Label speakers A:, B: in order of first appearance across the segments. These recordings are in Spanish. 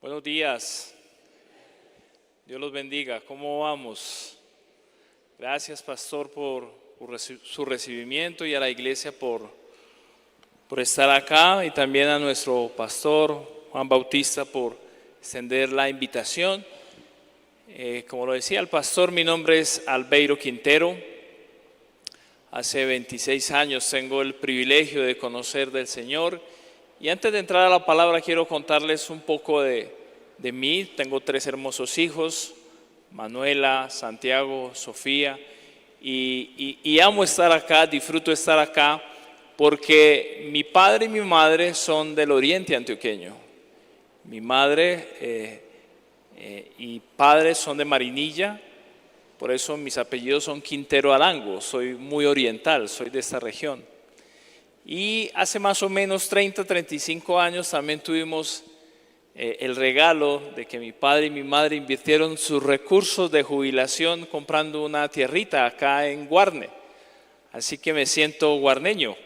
A: Buenos días. Dios los bendiga. ¿Cómo vamos? Gracias, pastor, por su recibimiento y a la iglesia por estar acá, y también a nuestro pastor Juan Bautista por extender la invitación. Como lo decía el pastor, mi nombre es Albeiro Quintero. Hace 26 años tengo el privilegio de conocer del Señor. Y antes de entrar a la palabra quiero contarles un poco de mí. Tengo 3 hermosos hijos, Manuela, Santiago, Sofía, y amo estar acá, disfruto estar acá porque mi padre y mi madre son del oriente antioqueño. Mi madre y padre son de Marinilla, por eso mis apellidos son Quintero Arango, soy muy oriental, soy de esta región. Y hace más o menos 35 años también tuvimos el regalo de que mi padre y mi madre invirtieron sus recursos de jubilación comprando una tierrita acá en Guarne. Así que me siento guarneño.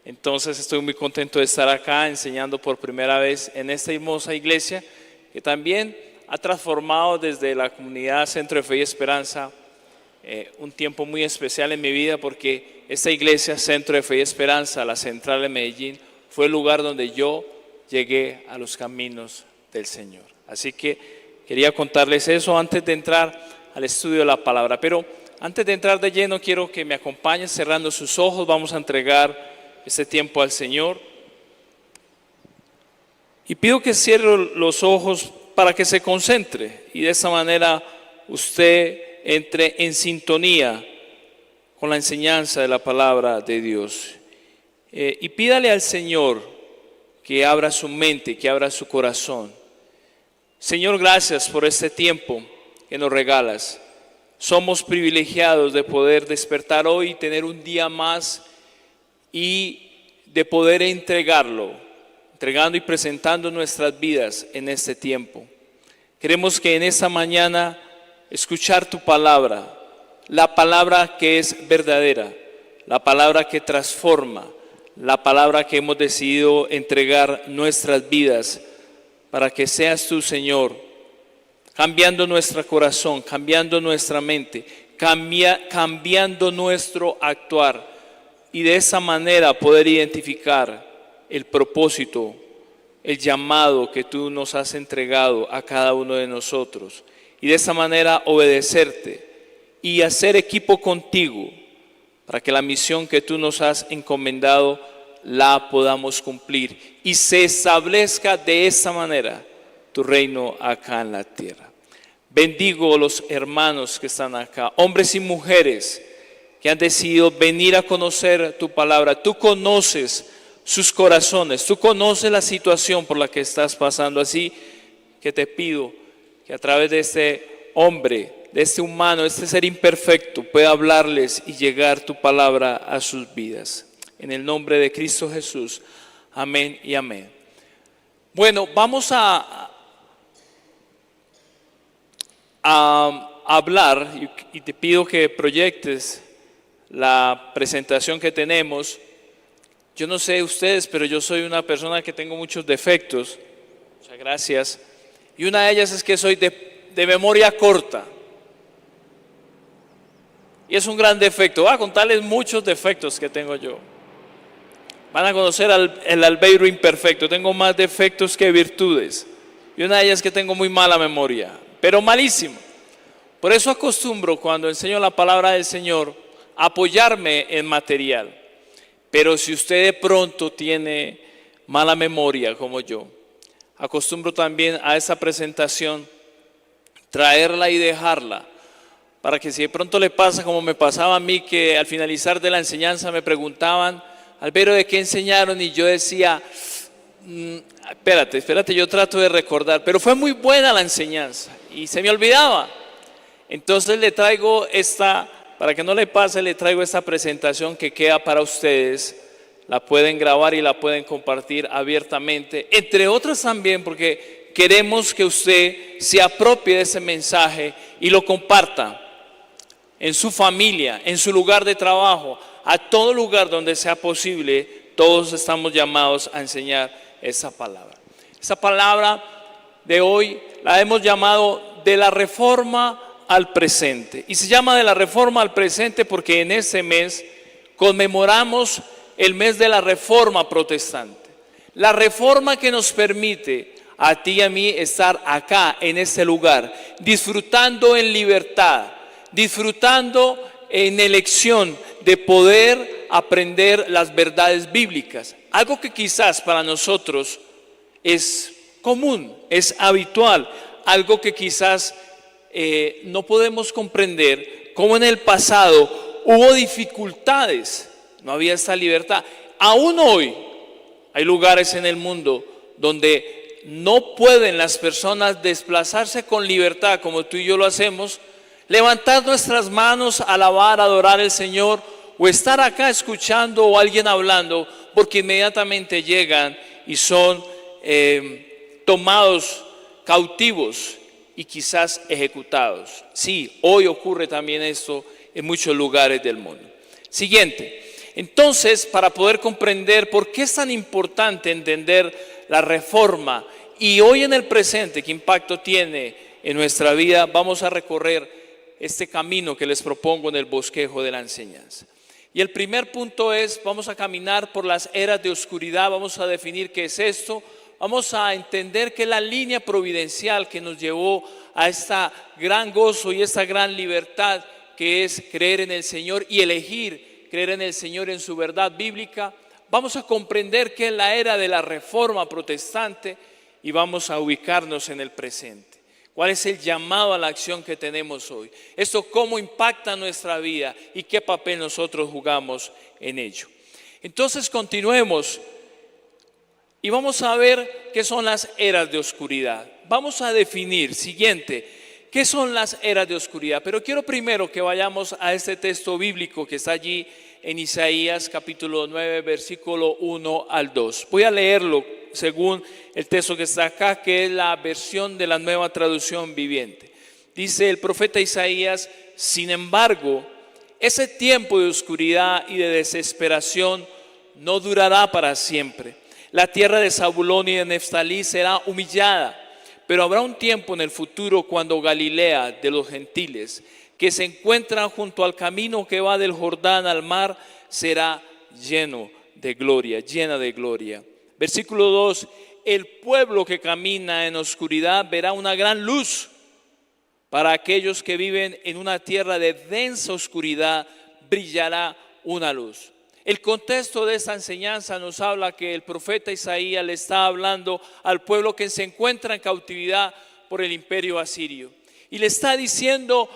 A: Entonces estoy muy contento de estar acá enseñando por primera vez en esta hermosa iglesia que también ha transformado desde la comunidad Centro de Fe y Esperanza un tiempo muy especial en mi vida, porque esta iglesia Centro de Fe y Esperanza, la central de Medellín, fue el lugar donde yo llegué a los caminos del Señor. Así que quería contarles eso antes de entrar al estudio de la palabra. Pero antes de entrar de lleno quiero que me acompañen cerrando sus ojos. Vamos a entregar este tiempo al Señor. Y pido que cierre los ojos para que se concentre y de esa manera usted entre en sintonía con la enseñanza de la palabra de Dios. Y pídale al Señor que abra su mente, que abra su corazón. Señor, gracias por este tiempo que nos regalas. Somos privilegiados de poder despertar hoy y tener un día más y de poder entregando y presentando nuestras vidas en este tiempo. Queremos que en esta mañana escuchar tu palabra, la palabra que es verdadera, la palabra que transforma, la palabra que hemos decidido entregar nuestras vidas para que seas tú, Señor, cambiando nuestro corazón, cambiando nuestra mente, cambiando nuestro actuar, y de esa manera poder identificar el propósito, el llamado que tú nos has entregado a cada uno de nosotros, y de esa manera obedecerte y hacer equipo contigo para que la misión que tú nos has encomendado la podamos cumplir y se establezca de esa manera tu reino acá en la tierra. Bendigo a los hermanos que están acá, hombres y mujeres que han decidido venir a conocer tu palabra. Tú conoces sus corazones, tú conoces la situación por la que estás pasando, así que te pido que a través de este hombre, de este humano, de este ser imperfecto, pueda hablarles y llegar tu palabra a sus vidas. En el nombre de Cristo Jesús, amén y amén. Bueno, vamos a hablar, y te pido que proyectes la presentación que tenemos. Yo no sé ustedes, pero yo soy una persona que tengo muchos defectos. Muchas gracias. Y una de ellas es que soy de memoria corta. Y es un gran defecto. Voy a contarles muchos defectos que tengo yo. Van a conocer el Albeiro imperfecto. Tengo más defectos que virtudes. Y una de ellas es que tengo muy mala memoria, pero malísima. Por eso acostumbro, cuando enseño la palabra del Señor, a apoyarme en material. Pero si usted de pronto tiene mala memoria como yo, acostumbro también a esa presentación traerla y dejarla, para que si de pronto le pasa como me pasaba a mí, que al finalizar de la enseñanza me preguntaban: Albeiro, ¿de qué enseñaron? Y yo decía, espérate, yo trato de recordar, pero fue muy buena la enseñanza y se me olvidaba. Entonces le traigo para que no le pase, le traigo esta presentación que queda para ustedes. La pueden grabar y la pueden compartir abiertamente, entre otras también, porque queremos que usted se apropie de ese mensaje y lo comparta en su familia, en su lugar de trabajo, a todo lugar donde sea posible. Todos estamos llamados a enseñar esa palabra. Esa palabra de hoy la hemos llamado de la reforma al presente. Y se llama de la reforma al presente porque en este mes conmemoramos el mes de la reforma protestante. La reforma que nos permite a ti y a mí estar acá en este lugar, disfrutando en libertad, disfrutando en elección de poder aprender las verdades bíblicas. Algo que quizás para nosotros es común, es habitual, algo que quizás no podemos comprender, como en el pasado hubo dificultades, no había esta libertad. Aún hoy hay lugares en el mundo donde no pueden las personas desplazarse con libertad como tú y yo lo hacemos, levantar nuestras manos, alabar, adorar al Señor o estar acá escuchando o alguien hablando, porque inmediatamente llegan y son tomados cautivos y quizás ejecutados. Sí, hoy ocurre también esto en muchos lugares del mundo. Siguiente. Entonces, para poder comprender por qué es tan importante entender la reforma y hoy en el presente, qué impacto tiene en nuestra vida, vamos a recorrer este camino que les propongo en el bosquejo de la enseñanza. Y el primer punto es, vamos a caminar por las eras de oscuridad, vamos a definir qué es esto, vamos a entender que es la línea providencial que nos llevó a esta gran gozo y esta gran libertad que es creer en el Señor y elegir creer en el Señor en su verdad bíblica. Vamos a comprender qué es la era de la reforma protestante y vamos a ubicarnos en el presente. ¿Cuál es el llamado a la acción que tenemos hoy? Esto cómo impacta nuestra vida y qué papel nosotros jugamos en ello. Entonces continuemos y vamos a ver qué son las eras de oscuridad. Vamos a definir, siguiente, qué son las eras de oscuridad. Pero quiero primero que vayamos a este texto bíblico que está allí en Isaías capítulo 9, versículo 1 al 2. Voy a leerlo según el texto que está acá, que es la versión de la Nueva Traducción Viviente. Dice el profeta Isaías: sin embargo, ese tiempo de oscuridad y de desesperación no durará para siempre. La tierra de Zabulón y de Neftalí será humillada, pero habrá un tiempo en el futuro cuando Galilea de los gentiles, que se encuentra junto al camino que va del Jordán al mar, será lleno de gloria, llena de gloria. Versículo 2, el pueblo que camina en oscuridad verá una gran luz. Para aquellos que viven en una tierra de densa oscuridad, brillará una luz. El contexto de esta enseñanza nos habla que el profeta Isaías le está hablando al pueblo que se encuentra en cautividad por el imperio asirio. Y le está diciendo,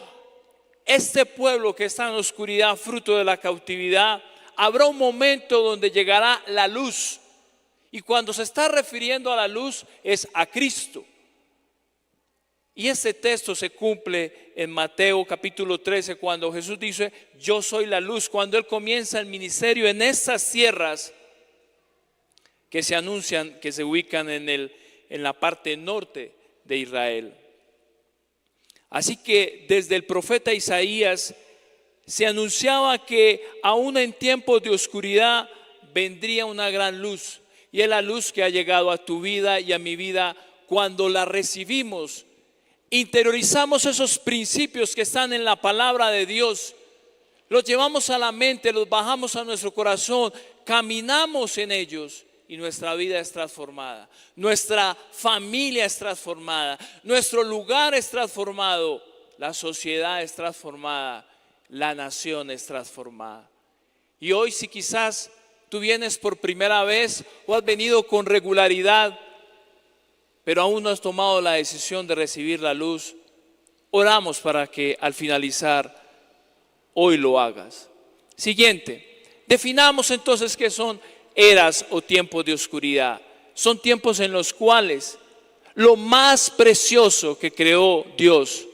A: este pueblo que está en oscuridad, fruto de la cautividad, habrá un momento donde llegará la luz. Y cuando se está refiriendo a la luz es a Cristo. Y este texto se cumple en Mateo capítulo 13 cuando Jesús dice, yo soy la luz. Cuando Él comienza el ministerio en estas tierras que se anuncian, que se ubican en la parte norte de Israel. Así que desde el profeta Isaías se anunciaba que aún en tiempos de oscuridad vendría una gran luz. Y es la luz que ha llegado a tu vida y a mi vida cuando la recibimos. Interiorizamos esos principios que están en la palabra de Dios, los llevamos a la mente, los bajamos a nuestro corazón, caminamos en ellos y nuestra vida es transformada, nuestra familia es transformada, nuestro lugar es transformado, la sociedad es transformada, la nación es transformada. Y hoy si quizás tú vienes por primera vez o has venido con regularidad, pero aún no has tomado la decisión de recibir la luz, oramos para que al finalizar hoy lo hagas. Siguiente, definamos entonces qué son eras o tiempos de oscuridad. Son tiempos en los cuales lo más precioso que creó Dios,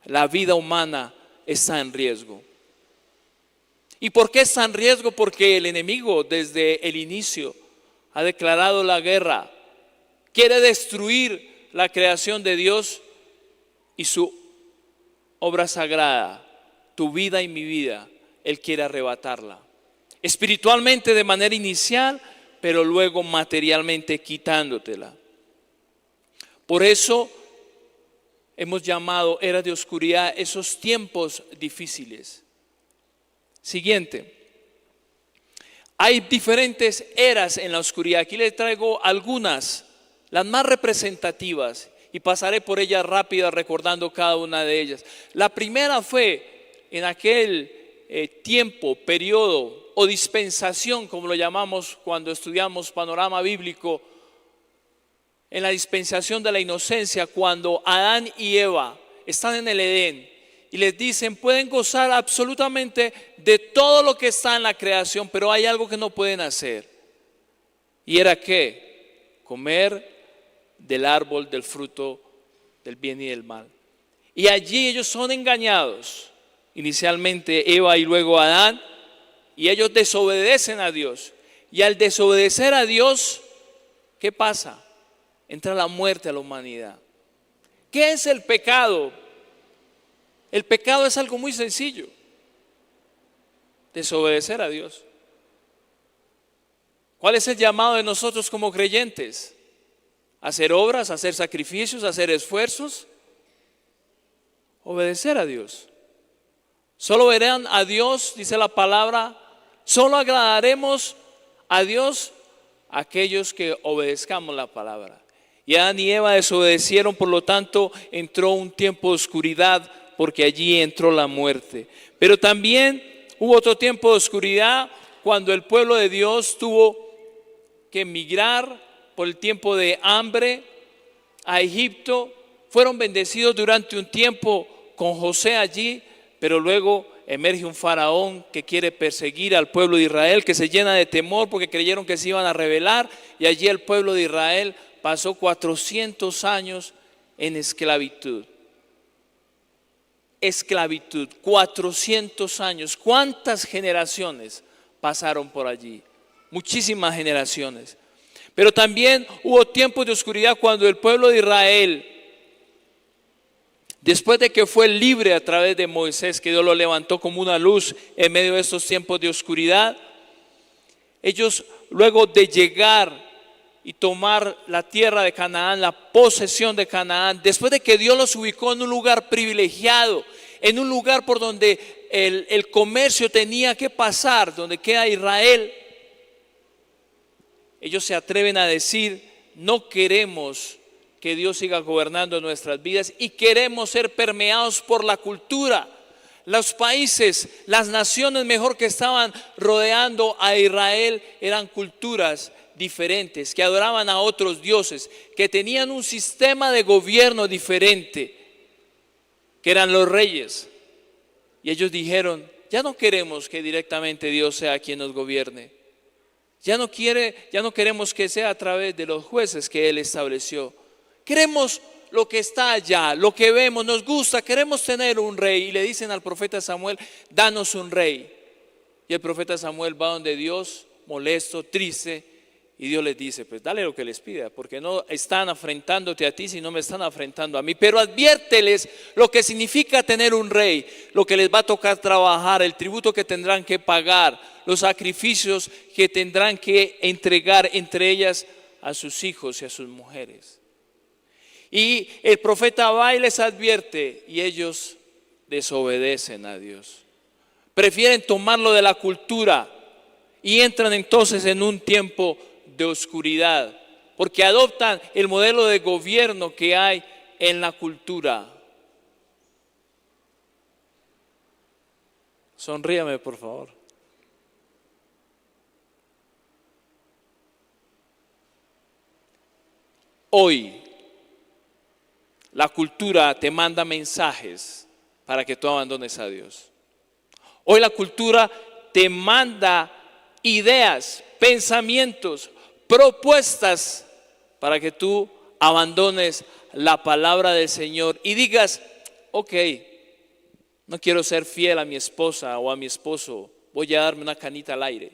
A: la vida humana, está en riesgo. ¿Y por qué está en riesgo? Porque el enemigo desde el inicio ha declarado la guerra. Quiere destruir la creación de Dios y su obra sagrada, tu vida y mi vida, Él quiere arrebatarla. Espiritualmente de manera inicial, pero luego materialmente quitándotela. Por eso hemos llamado era de oscuridad esos tiempos difíciles. Siguiente. Hay diferentes eras en la oscuridad. Aquí les traigo algunas, las más representativas, y pasaré por ellas rápido recordando cada una de ellas. La primera fue en aquel tiempo, periodo o dispensación, como lo llamamos cuando estudiamos panorama bíblico, en la dispensación de la inocencia, cuando Adán y Eva están en el Edén y les dicen: pueden gozar absolutamente de todo lo que está en la creación, pero hay algo que no pueden hacer. ¿Y era qué? Comer del árbol del fruto del bien y del mal. Y allí ellos son engañados, inicialmente Eva y luego Adán, y ellos desobedecen a Dios. Y al desobedecer a Dios, ¿qué pasa? Entra la muerte a la humanidad. ¿Qué es el pecado? El pecado es algo muy sencillo: desobedecer a Dios. ¿Cuál es el llamado de nosotros como creyentes? Hacer obras, hacer sacrificios, hacer esfuerzos, obedecer a Dios. Solo verán a Dios, dice la palabra, solo agradaremos a Dios aquellos que obedezcamos la palabra. Y Adán y Eva desobedecieron, por lo tanto entró un tiempo de oscuridad, porque allí entró la muerte. Pero también hubo otro tiempo de oscuridad cuando el pueblo de Dios tuvo que emigrar por el tiempo de hambre a Egipto. Fueron bendecidos durante un tiempo con José allí, pero luego emerge un faraón que quiere perseguir al pueblo de Israel, que se llena de temor porque creyeron que se iban a rebelar, y allí el pueblo de Israel pasó 400 años en esclavitud. Esclavitud, 400 años. ¿Cuántas generaciones pasaron por allí? Muchísimas generaciones. Pero también hubo tiempos de oscuridad cuando el pueblo de Israel, después de que fue libre a través de Moisés, que Dios lo levantó como una luz en medio de estos tiempos de oscuridad, ellos luego de llegar y tomar la tierra de Canaán, la posesión de Canaán, después de que Dios los ubicó en un lugar privilegiado, en un lugar por donde el comercio tenía que pasar, donde queda Israel, ellos se atreven a decir: no queremos que Dios siga gobernando nuestras vidas y queremos ser permeados por la cultura. Los países, las naciones mejor que estaban rodeando a Israel eran culturas diferentes, que adoraban a otros dioses, que tenían un sistema de gobierno diferente, que eran los reyes. Y ellos dijeron: ya no queremos que directamente Dios sea quien nos gobierne. Ya no queremos que sea a través de los jueces que Él estableció. Queremos lo que está allá, lo que vemos, nos gusta, queremos tener un rey. Y le dicen al profeta Samuel: danos un rey. Y el profeta Samuel va donde Dios, molesto, triste, y Dios les dice: pues dale lo que les pida, porque no están afrentándote a ti, sino me están afrentando a mí. Pero adviérteles lo que significa tener un rey, lo que les va a tocar trabajar, el tributo que tendrán que pagar, los sacrificios que tendrán que entregar, entre ellas a sus hijos y a sus mujeres. Y el profeta va y les advierte, y ellos desobedecen a Dios. Prefieren tomarlo de la cultura y entran entonces en un tiempo de oscuridad, porque adoptan el modelo de gobierno que hay en la cultura. Sonríame, por favor. Hoy la cultura te manda mensajes para que tú abandones a Dios. Hoy la cultura te manda ideas, pensamientos, propuestas para que tú abandones la palabra del Señor y digas: ok, no quiero ser fiel a mi esposa o a mi esposo, voy a darme una canita al aire.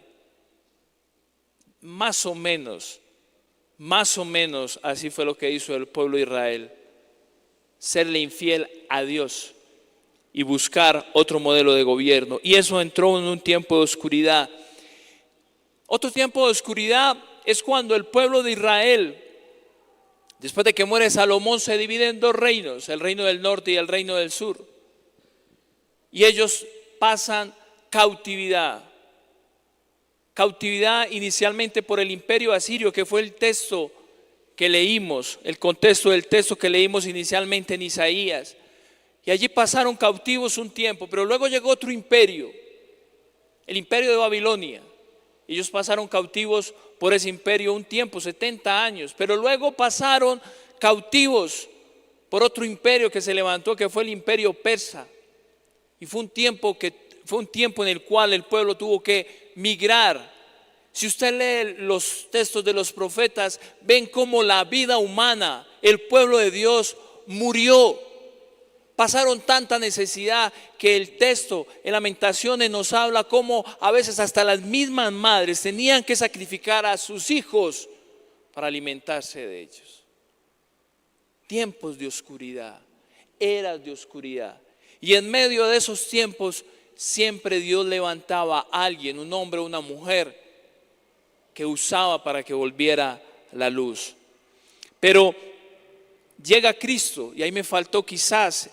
A: Más o menos así fue lo que hizo el pueblo de Israel: serle infiel a Dios y buscar otro modelo de gobierno. Y eso entró en un tiempo de oscuridad. Otro tiempo de oscuridad es cuando el pueblo de Israel Después de que muere Salomón, se divide en dos reinos, el reino del norte y el reino del sur. Y ellos pasan cautividad. Cautividad inicialmente por el imperio asirio, que fue el texto que leímos, el contexto del texto que leímos inicialmente en Isaías. Y allí pasaron cautivos un tiempo, pero luego llegó otro imperio, el imperio de Babilonia. Ellos pasaron cautivos por ese imperio un tiempo, 70 años, pero luego pasaron cautivos por otro imperio que se levantó, que fue el imperio persa. Y fue un tiempo en el cual el pueblo tuvo que migrar. Si usted lee los textos de los profetas, ven cómo la vida humana, el pueblo de Dios murió. Pasaron tanta necesidad que el texto en Lamentaciones nos habla cómo a veces hasta las mismas madres tenían que sacrificar a sus hijos para alimentarse de ellos. Tiempos de oscuridad, eras de oscuridad. Y en medio de esos tiempos siempre Dios levantaba a alguien, un hombre o una mujer, que usaba para que volviera la luz. Pero llega Cristo, y ahí me faltó quizás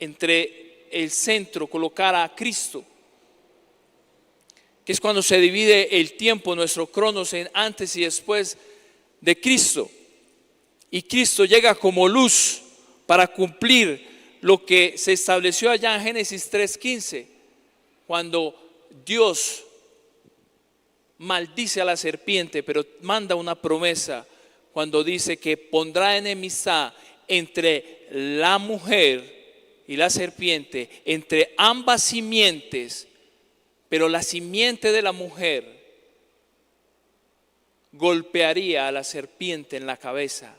A: entre el centro colocar a Cristo, que es cuando se divide el tiempo, nuestro cronos, en antes y después de Cristo. Y Cristo llega como luz para cumplir lo que se estableció allá en Génesis 3:15, cuando Dios maldice a la serpiente, pero manda una promesa cuando dice que pondrá enemistad entre la mujer y la serpiente, entre ambas simientes, pero la simiente de la mujer golpearía a la serpiente en la cabeza,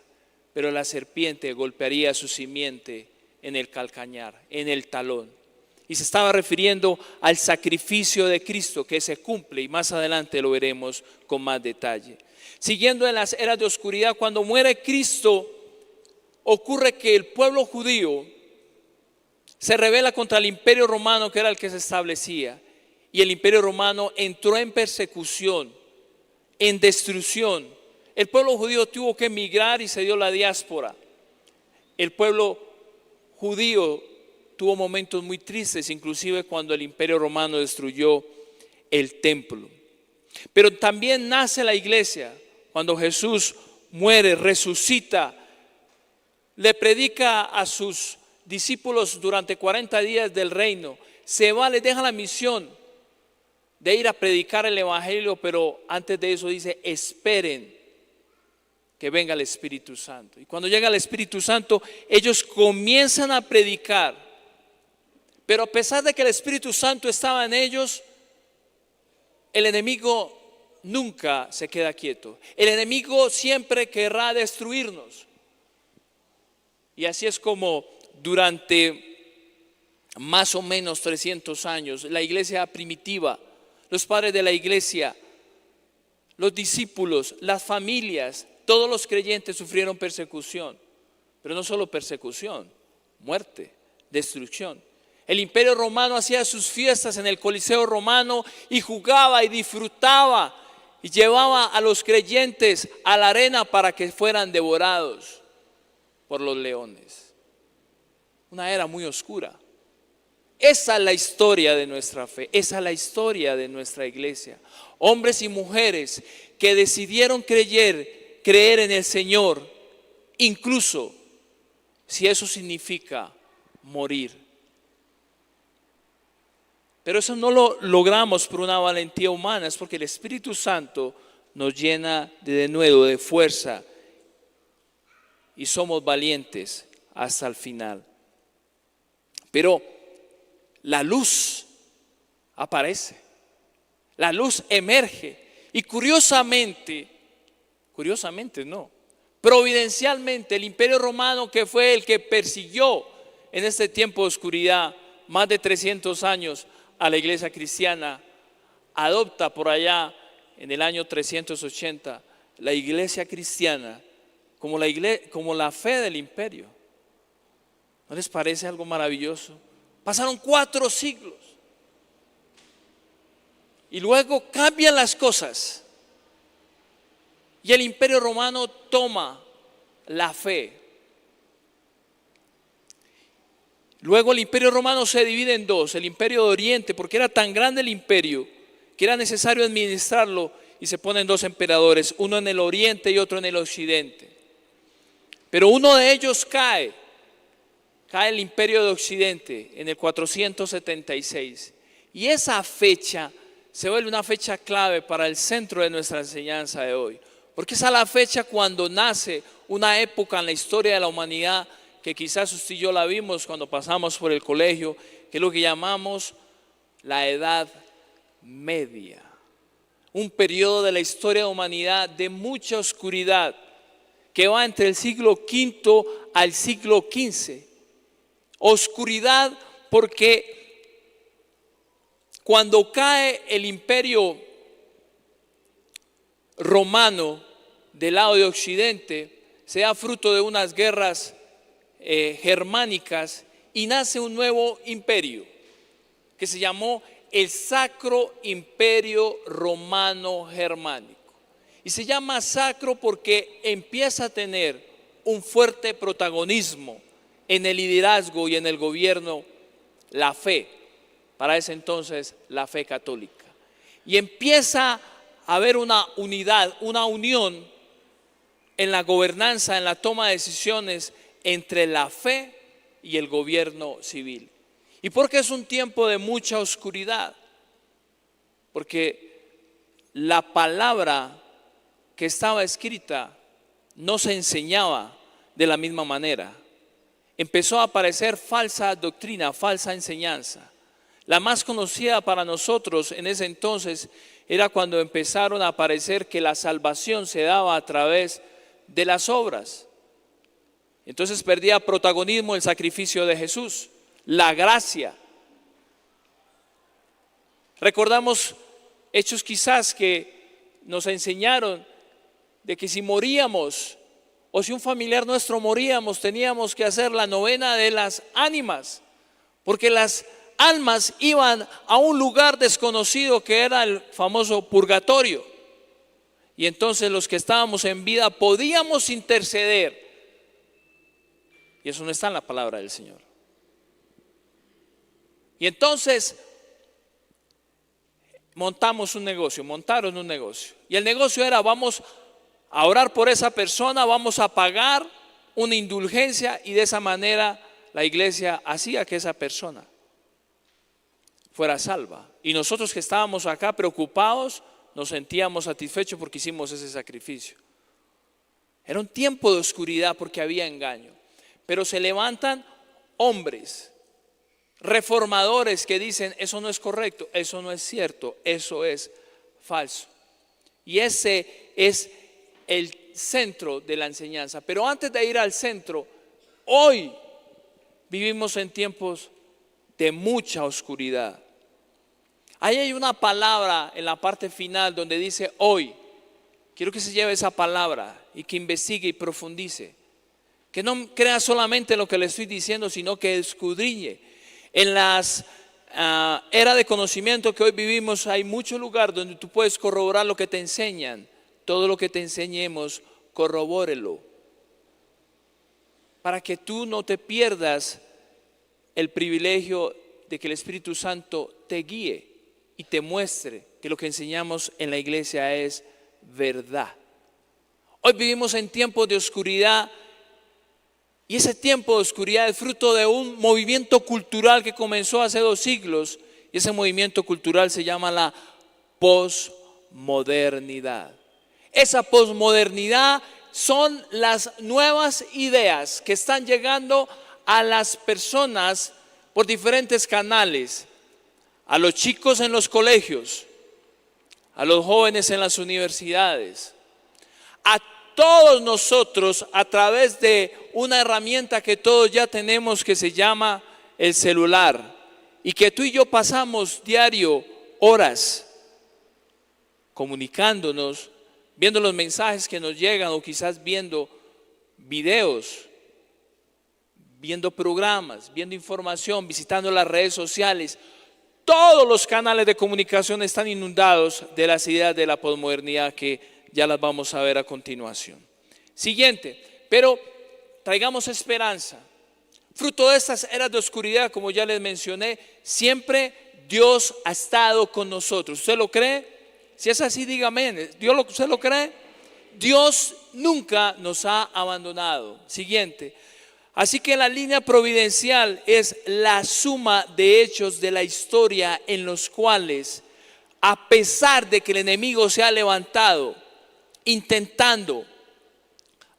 A: pero la serpiente golpearía a su simiente en el calcañar, en el talón. Y se estaba refiriendo al sacrificio de Cristo que se cumple, y más adelante lo veremos con más detalle. Siguiendo en las eras de oscuridad, cuando muere Cristo, ocurre que el pueblo judío se rebela contra el imperio romano, que era el que se establecía, y el imperio romano entró en persecución, en destrucción. El pueblo judío tuvo que emigrar y se dio la diáspora. El pueblo judío tuvo momentos muy tristes, inclusive cuando el imperio romano destruyó el templo. Pero también nace la iglesia, cuando Jesús muere, resucita, le predica a sus discípulos durante 40 días del reino, se va, les deja la misión de ir a predicar el evangelio, pero antes de eso dice: esperen que venga el Espíritu Santo. Y cuando llega el Espíritu Santo, ellos comienzan a predicar. Pero a pesar de que el Espíritu Santo estaba en ellos, el enemigo nunca se queda quieto. El enemigo siempre querrá destruirnos. Y así es como durante más o menos 300 años, la iglesia primitiva, los padres de la iglesia, los discípulos, las familias, todos los creyentes sufrieron persecución. Pero no solo persecución, muerte, destrucción. El imperio romano hacía sus fiestas en el Coliseo romano y jugaba y disfrutaba y llevaba a los creyentes a la arena para que fueran devorados por los leones. Una era muy oscura. Esa es la historia de nuestra fe, esa es la historia de nuestra iglesia. Hombres y mujeres que decidieron creer en el Señor, incluso si eso significa morir. Pero eso no lo logramos por una valentía humana, es porque el Espíritu Santo nos llena de nuevo de fuerza y somos valientes hasta el final. Pero la luz aparece, la luz emerge y providencialmente el imperio romano, que fue el que persiguió en este tiempo de oscuridad más de 300 años a la iglesia cristiana, adopta por allá en el año 380 la iglesia cristiana como la fe del imperio. ¿No les parece algo maravilloso? Pasaron 4 siglos y luego cambian las cosas y el imperio romano toma la fe. Luego el Imperio Romano se divide en dos, el Imperio de Oriente, porque era tan grande el imperio que era necesario administrarlo, y se ponen dos emperadores, uno en el Oriente y otro en el Occidente. Pero uno de ellos cae el Imperio de Occidente en el 476. Y esa fecha se vuelve una fecha clave para el centro de nuestra enseñanza de hoy. Porque esa es la fecha cuando nace una época en la historia de la humanidad que quizás usted y yo la vimos cuando pasamos por el colegio, que es lo que llamamos la Edad Media. Un periodo de la historia de la humanidad de mucha oscuridad que va entre el siglo V al siglo XV. Oscuridad porque cuando cae el Imperio Romano del lado de Occidente, se da fruto de unas guerras germánicas y nace un nuevo imperio que se llamó el Sacro Imperio Romano Germánico. Y se llama sacro porque empieza a tener un fuerte protagonismo en el liderazgo y en el gobierno la fe, para ese entonces la fe católica. Y empieza a haber una unidad, una unión en la gobernanza, en la toma de decisiones entre la fe y el gobierno civil. ¿Y por qué es un tiempo de mucha oscuridad? Porque la palabra que estaba escrita no se enseñaba de la misma manera. Empezó a aparecer falsa doctrina, falsa enseñanza. La más conocida para nosotros en ese entonces era cuando empezaron a aparecer que la salvación se daba a través de las obras. Entonces perdía protagonismo el sacrificio de Jesús, la gracia. Recordamos hechos quizás que nos enseñaron de que si moríamos o si un familiar nuestro moríamos, teníamos que hacer la novena de las ánimas, porque las almas iban a un lugar desconocido que era el famoso purgatorio. Y entonces los que estábamos en vida podíamos interceder. Y eso no está en la palabra del Señor. Y entonces montaron un negocio. Y el negocio era: vamos a orar por esa persona, vamos a pagar una indulgencia, y de esa manera la iglesia hacía que esa persona fuera salva. Y nosotros que estábamos acá preocupados, nos sentíamos satisfechos porque hicimos ese sacrificio. Era un tiempo de oscuridad porque había engaño. Pero se levantan hombres reformadores que dicen: eso no es correcto, eso no es cierto, eso es falso. Y ese es el centro de la enseñanza. Pero antes de ir al centro, hoy vivimos en tiempos de mucha oscuridad. Ahí hay una palabra en la parte final donde dice hoy. Quiero que se lleve esa palabra y que investigue y profundice. Que no crea solamente lo que le estoy diciendo, sino que escudriñe. En las era de conocimiento que hoy vivimos, hay mucho lugar donde tú puedes corroborar lo que te enseñan. Todo lo que te enseñemos, corrobórelo. Para que tú no te pierdas el privilegio de que el Espíritu Santo te guíe y te muestre que lo que enseñamos en la iglesia es verdad. Hoy vivimos en tiempos de oscuridad. Y ese tiempo de oscuridad es fruto de un movimiento cultural que comenzó hace 2 siglos. Y ese movimiento cultural se llama la posmodernidad. Esa posmodernidad son las nuevas ideas que están llegando a las personas por diferentes canales. A los chicos en los colegios, a los jóvenes en las universidades, a todos nosotros a través de una herramienta que todos ya tenemos que se llama el celular, y que tú y yo pasamos diario horas comunicándonos, viendo los mensajes que nos llegan, o quizás viendo videos, viendo programas, viendo información, visitando las redes sociales. Todos los canales de comunicación están inundados de las ideas de la posmodernidad que ya las vamos a ver a continuación. Siguiente, Pero traigamos esperanza. Fruto de estas eras de oscuridad, como ya les mencioné, siempre Dios ha estado con nosotros. ¿Usted lo cree? Si es así, diga amén. ¿Usted lo cree? Dios nunca nos ha abandonado. Siguiente. Así que la línea providencial es la suma de hechos de la historia en los cuales, a pesar de que el enemigo se ha levantado intentando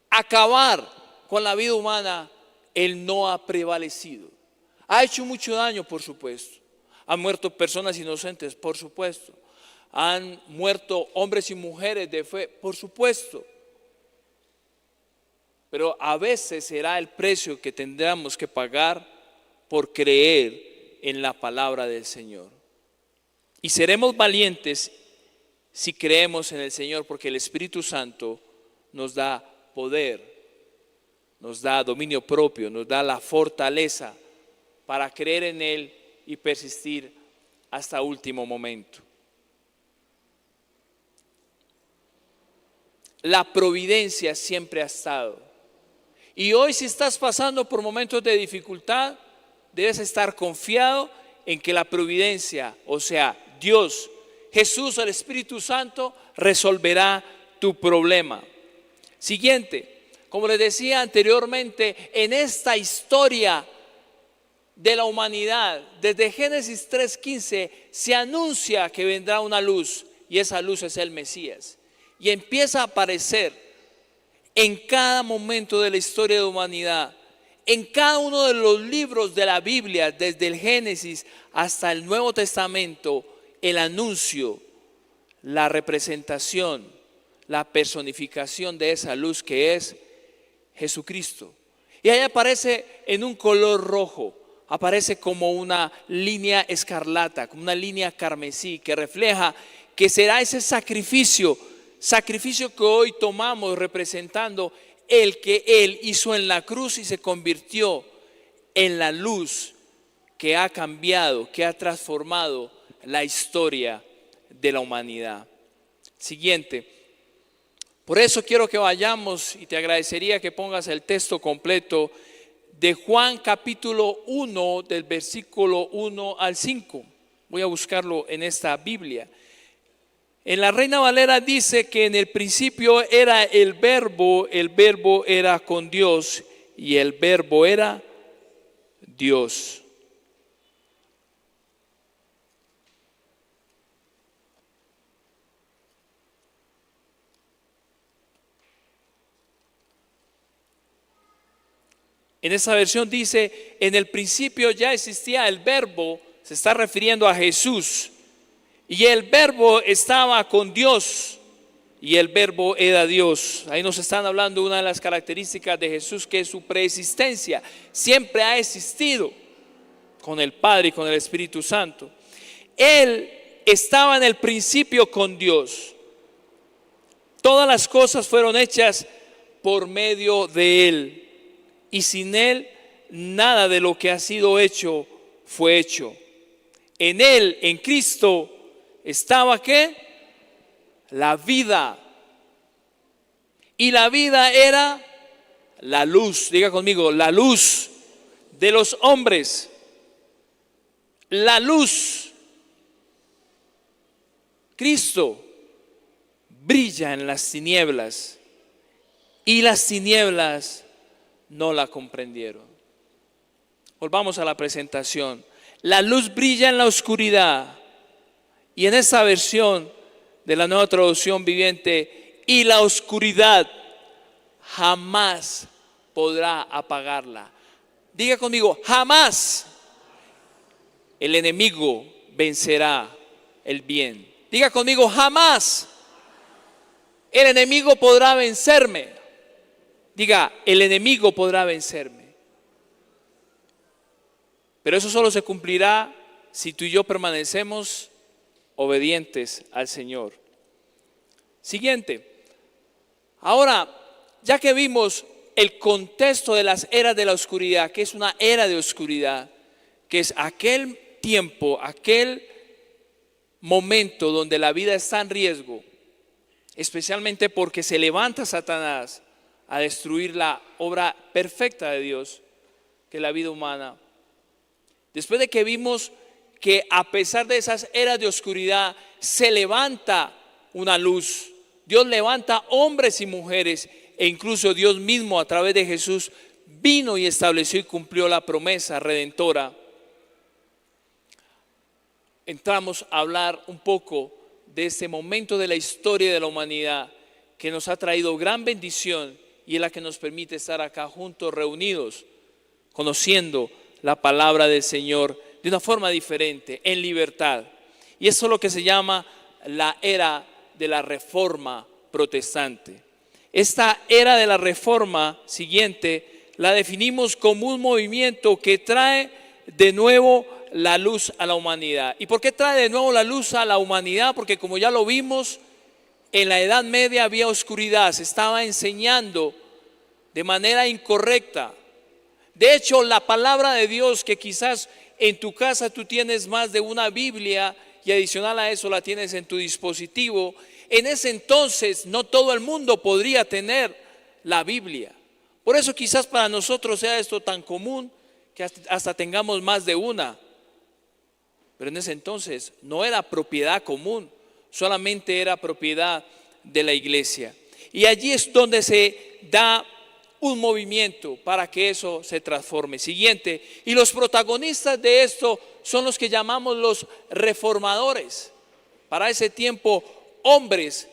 A: acabar con la vida humana, Él no ha prevalecido. Ha hecho mucho daño, por supuesto. Han muerto personas inocentes, por supuesto. Han muerto hombres y mujeres de fe, por supuesto. Pero a veces será el precio que tendremos que pagar por creer en la palabra del Señor. Y seremos valientes si creemos en el Señor, porque el Espíritu Santo nos da poder, nos da dominio propio, nos da la fortaleza para creer en Él y persistir hasta último momento. La providencia siempre ha estado. Y hoy, si estás pasando por momentos de dificultad, debes estar confiado en que la providencia, o sea, Dios, Jesús, el Espíritu Santo, resolverá tu problema. Siguiente, como les decía anteriormente, en esta historia de la humanidad, desde Génesis 3:15, se anuncia que vendrá una luz, y esa luz es el Mesías. Y empieza a aparecer en cada momento de la historia de la humanidad, en cada uno de los libros de la Biblia, desde el Génesis hasta el Nuevo Testamento, el anuncio, la representación, la personificación de esa luz que es Jesucristo. Y ahí aparece en un color rojo, aparece como una línea escarlata, como una línea carmesí, que refleja que será ese sacrificio que hoy tomamos representando el que Él hizo en la cruz y se convirtió en la luz que ha cambiado, que ha transformado la historia de la humanidad. Siguiente. Por eso quiero que vayamos, y te agradecería que pongas el texto completo de Juan capítulo 1, del versículo 1 al 5. Voy a buscarlo en esta Biblia. En la Reina Valera dice que en el principio era el verbo era con Dios y el verbo era Dios. En esa versión dice, en el principio ya existía el verbo, se está refiriendo a Jesús. Y el verbo estaba con Dios y el verbo era Dios. Ahí nos están hablando de una de las características de Jesús, que es su preexistencia. Siempre ha existido con el Padre y con el Espíritu Santo. Él estaba en el principio con Dios. Todas las cosas fueron hechas por medio de Él. Y sin Él, nada de lo que ha sido hecho fue hecho. En Él, en Cristo, estaba ¿qué? La vida. Y la vida era la luz. Diga conmigo, la luz de los hombres. La luz. Cristo brilla en las tinieblas y las tinieblas no la comprendieron. Volvamos a la presentación. La luz brilla en la oscuridad. Y en esa versión de la Nueva Traducción Viviente, y la oscuridad jamás podrá apagarla. Diga conmigo, jamás el enemigo vencerá el bien. Diga conmigo, jamás el enemigo podrá vencerme. Diga, el enemigo podrá vencerme. Pero eso solo se cumplirá si tú y yo permanecemos obedientes al Señor. Siguiente. Ahora, ya que vimos el contexto de las eras de la oscuridad, que es una era de oscuridad, que es aquel tiempo, aquel momento donde la vida está en riesgo, especialmente porque se levanta Satanás a destruir la obra perfecta de Dios, que es la vida humana. Después de que vimos que a pesar de esas eras de oscuridad se levanta una luz, Dios levanta hombres y mujeres, e incluso Dios mismo a través de Jesús vino y estableció y cumplió la promesa redentora. Entramos a hablar un poco de este momento de la historia de la humanidad que nos ha traído gran bendición y es la que nos permite estar acá juntos, reunidos, conociendo la palabra del Señor de una forma diferente, en libertad. Y eso es lo que se llama la era de la Reforma protestante. Esta era de la Reforma siguiente la definimos como un movimiento que trae de nuevo la luz a la humanidad. ¿Y por qué trae de nuevo la luz a la humanidad? Porque como ya lo vimos, en la Edad Media había oscuridad, se estaba enseñando de manera incorrecta. De hecho, la palabra de Dios, que quizás en tu casa tú tienes más de una Biblia y adicional a eso la tienes en tu dispositivo, en ese entonces no todo el mundo podría tener la Biblia. Por eso quizás para nosotros sea esto tan común que hasta tengamos más de una. Pero en ese entonces no era propiedad común, solamente era propiedad de la iglesia. Y allí es donde se da un movimiento para que eso se transforme. Siguiente, y los protagonistas de esto son los que llamamos los reformadores. Para ese tiempo, hombres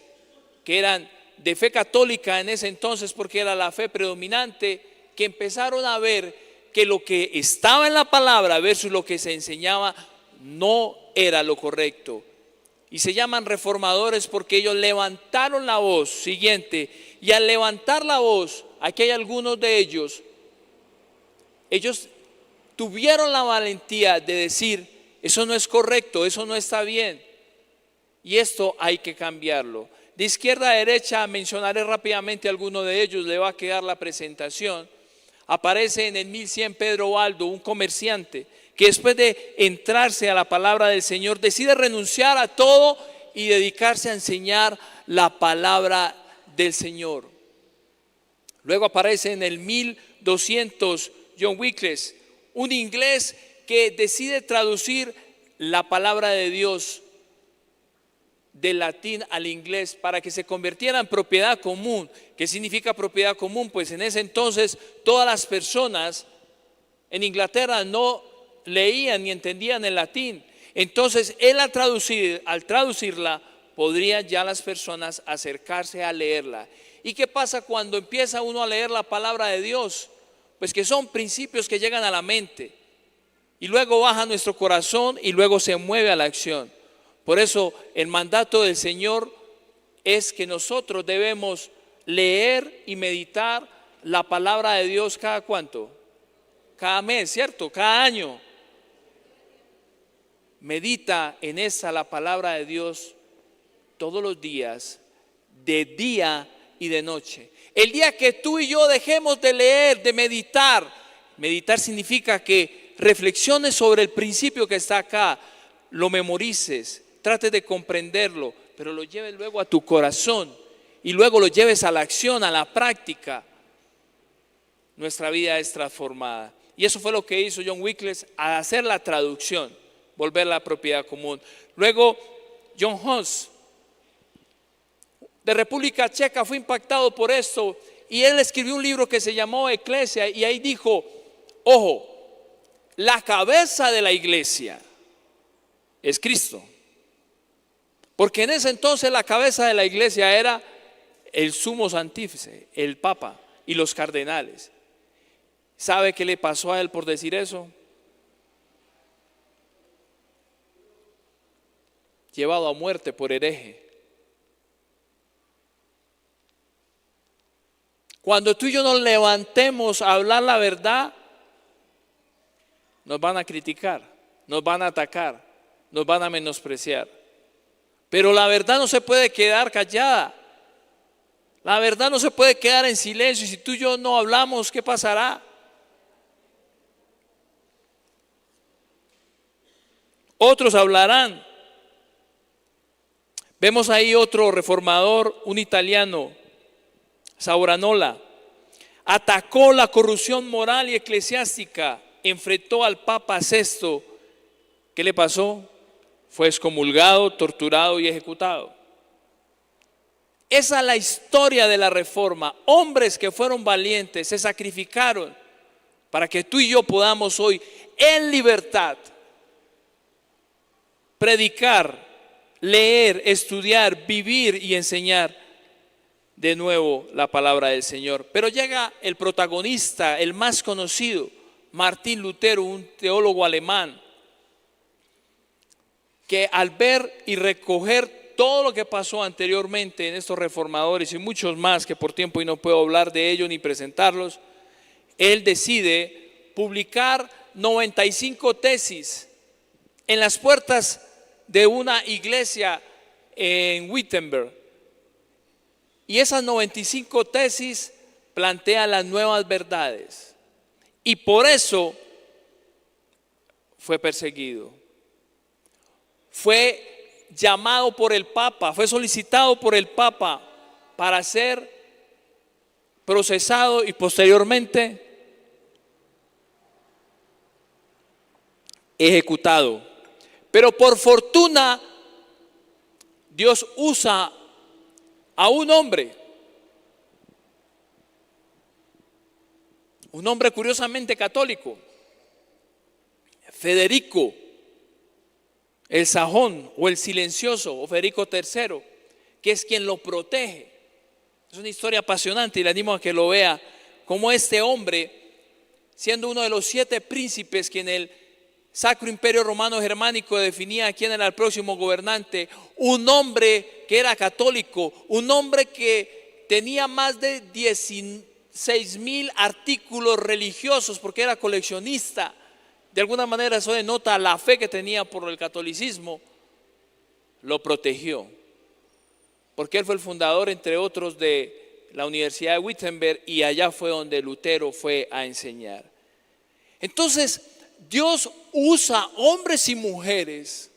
A: que eran de fe católica en ese entonces, porque era la fe predominante, que empezaron a ver que lo que estaba en la palabra versus lo que se enseñaba no era lo correcto. Y se llaman reformadores porque ellos levantaron la voz. Siguiente, y al levantar la voz, aquí hay algunos de ellos tuvieron la valentía de decir, eso no es correcto, eso no está bien, y esto hay que cambiarlo. De izquierda a derecha mencionaré rápidamente algunos de ellos, le va a quedar la presentación. Aparece en el 1100 Pedro Baldo, un comerciante, que después de entrarse a la palabra del Señor decide renunciar a todo y dedicarse a enseñar la palabra del Señor. Luego aparece en el 1200 John Wycliffe, un inglés que decide traducir la palabra de Dios del latín al inglés para que se convirtiera en propiedad común. ¿Qué significa propiedad común? Pues en ese entonces todas las personas en Inglaterra no leían ni entendían el latín. Entonces él al traducirla podrían ya las personas acercarse a leerla. ¿Y qué pasa cuando empieza uno a leer la palabra de Dios? Pues que son principios que llegan a la mente y luego baja a nuestro corazón y luego se mueve a la acción. Por eso el mandato del Señor es que nosotros debemos leer y meditar la palabra de Dios cada cuánto, cada mes, ¿cierto? Cada año. Medita en esa la palabra de Dios todos los días, de día y de noche. El día que tú y yo dejemos de leer, de meditar significa que reflexiones sobre el principio que está acá, lo memorices, trates de comprenderlo, pero lo lleves luego a tu corazón y luego lo lleves a la acción, a la práctica. Nuestra vida es transformada. Y eso fue lo que hizo John Wycliffe al hacer la traducción, volver a la propiedad común. Luego John Hus de República Checa fue impactado por esto y él escribió un libro que se llamó Eclesia y ahí dijo, ojo, la cabeza de la iglesia es Cristo. Porque en ese entonces la cabeza de la iglesia era el sumo santífice, el papa y los cardenales. ¿Sabe qué le pasó a él por decir eso? Llevado a muerte por hereje. Cuando tú y yo nos levantemos a hablar la verdad, nos van a criticar, nos van a atacar, nos van a menospreciar. Pero la verdad no se puede quedar callada. La verdad no se puede quedar en silencio. Y si tú y yo no hablamos, ¿qué pasará? Otros hablarán. Vemos ahí otro reformador, un italiano, Savonarola. atacó la corrupción moral y eclesiástica, enfrentó al Papa VI. ¿Qué le pasó? Fue excomulgado, torturado y ejecutado. Esa es la historia de la Reforma. Hombres que fueron valientes, se sacrificaron para que tú y yo podamos hoy en libertad predicar, leer, estudiar, vivir y enseñar de nuevo la palabra del Señor. Pero llega el protagonista, el más conocido, Martín Lutero, un teólogo alemán, que al ver y recoger todo lo que pasó anteriormente en estos reformadores y muchos más que por tiempo y no puedo hablar de ellos ni presentarlos, él decide publicar 95 tesis en las puertas de una iglesia en Wittenberg. Y esas 95 tesis plantean las nuevas verdades. Y por eso fue perseguido. Fue llamado por el Papa, fue solicitado por el Papa para ser procesado y posteriormente ejecutado. Pero por fortuna, Dios usa a un hombre curiosamente católico, Federico el Sajón o el Silencioso o Federico III, que es quien lo protege. Es una historia apasionante y le animo a que lo vea, como este hombre, siendo uno de los 7 príncipes que en el Sacro Imperio Romano Germánico definía quién era el próximo gobernante, un hombre que era católico, un hombre que tenía más de 16,000 artículos religiosos porque era coleccionista. De alguna manera eso denota la fe que tenía por el catolicismo. Lo protegió, porque él fue el fundador, entre otros, de la Universidad de Wittenberg, y allá fue donde Lutero fue a enseñar. Entonces, Dios usa hombres y mujeres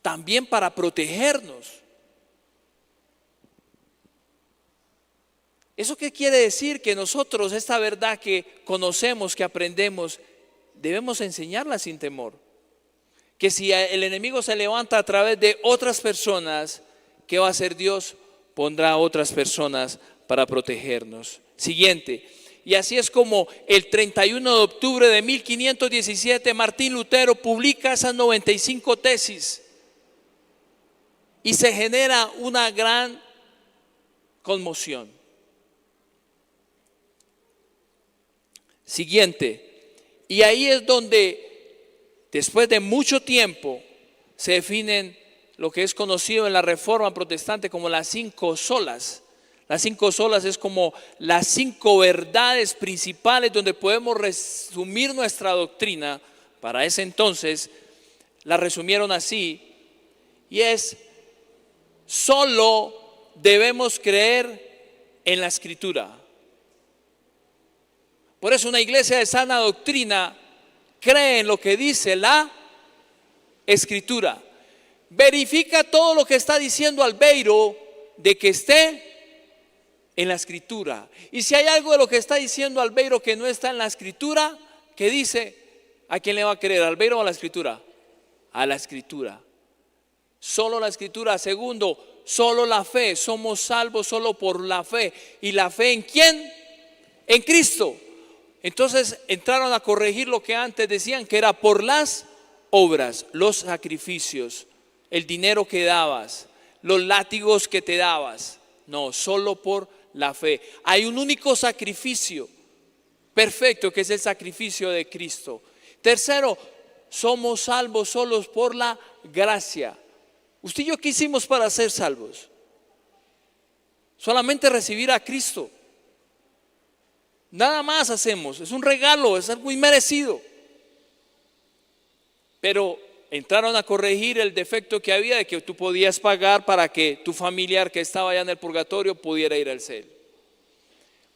A: también para protegernos. ¿Eso qué quiere decir? Que nosotros esta verdad que conocemos, que aprendemos, debemos enseñarla sin temor. Que si el enemigo se levanta a través de otras personas, ¿qué va a hacer Dios? Pondrá a otras personas para protegernos. Siguiente. Y así es como el 31 de octubre de 1517 Martín Lutero publica esas 95 tesis y se genera una gran conmoción. Siguiente. Y ahí es donde después de mucho tiempo se definen lo que es conocido en la Reforma Protestante como las 5 solas. Las 5 solas es como las 5 verdades principales donde podemos resumir nuestra doctrina. Para ese entonces la resumieron así, y es: solo debemos creer en la Escritura. Por eso una iglesia de sana doctrina cree en lo que dice la Escritura. Verifica todo lo que está diciendo Albeiro de que esté en la Escritura. Y si hay algo de lo que está diciendo Albeiro que no está en la Escritura, ¿qué dice? ¿A quién le va a creer? ¿A Albeiro o a la Escritura? A la Escritura. Solo la Escritura. Segundo, solo la fe. Somos salvos solo por la fe. ¿Y la fe en quién? En Cristo. Entonces entraron a corregir lo que antes decían que era por las obras, los sacrificios, el dinero que dabas, los látigos que te dabas. No, solo por la fe. Hay un único sacrificio perfecto, que es el sacrificio de Cristo. Tercero, somos salvos solos por la gracia. Usted y yo, ¿qué hicimos para ser salvos? Solamente recibir a Cristo. Nada más hacemos, es un regalo, es algo inmerecido. Pero entraron a corregir el defecto que había de que tú podías pagar para que tu familiar que estaba allá en el purgatorio pudiera ir al cielo.